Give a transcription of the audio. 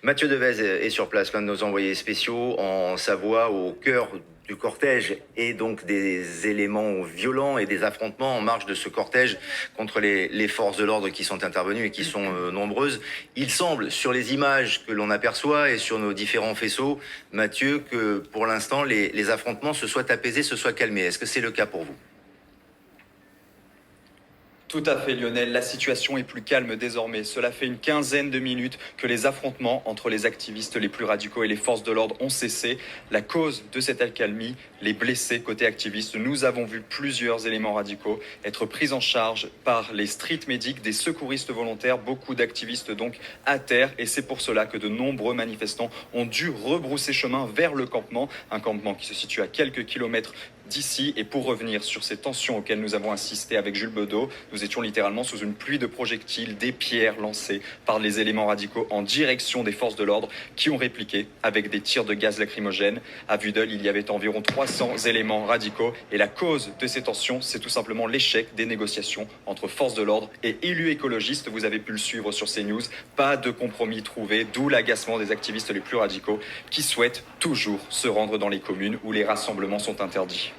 Mathieu Devez est sur place, l'un de nos envoyés spéciaux en Savoie, au cœur du cortège et donc des éléments violents et des affrontements en marge de ce cortège contre les forces de l'ordre qui sont intervenues et qui sont nombreuses. Il semble, sur les images que l'on aperçoit et sur nos différents faisceaux, Mathieu, que pour l'instant les affrontements se soient apaisés, se soient calmés. Est-ce que c'est le cas pour vous ? Tout à fait Lionel, la situation est plus calme désormais. Cela fait une quinzaine de minutes que les affrontements entre les activistes les plus radicaux et les forces de l'ordre ont cessé. La cause de cette accalmie, les blessés côté activistes. Nous avons vu plusieurs éléments radicaux être pris en charge par les street medics, des secouristes volontaires, beaucoup d'activistes donc à terre. Et c'est pour cela que de nombreux manifestants ont dû rebrousser chemin vers le campement. Un campement qui se situe à quelques kilomètres d'ici. Et pour revenir sur ces tensions auxquelles nous avons assisté avec Jules Bedeau, nous étions littéralement sous une pluie de projectiles, des pierres lancées par les éléments radicaux en direction des forces de l'ordre qui ont répliqué avec des tirs de gaz lacrymogène. À vue d'œil, il y avait environ 300 éléments radicaux et la cause de ces tensions, c'est tout simplement l'échec des négociations entre forces de l'ordre et élus écologistes. Vous avez pu le suivre sur CNews. Pas de compromis trouvé, d'où l'agacement des activistes les plus radicaux qui souhaitent toujours se rendre dans les communes où les rassemblements sont interdits.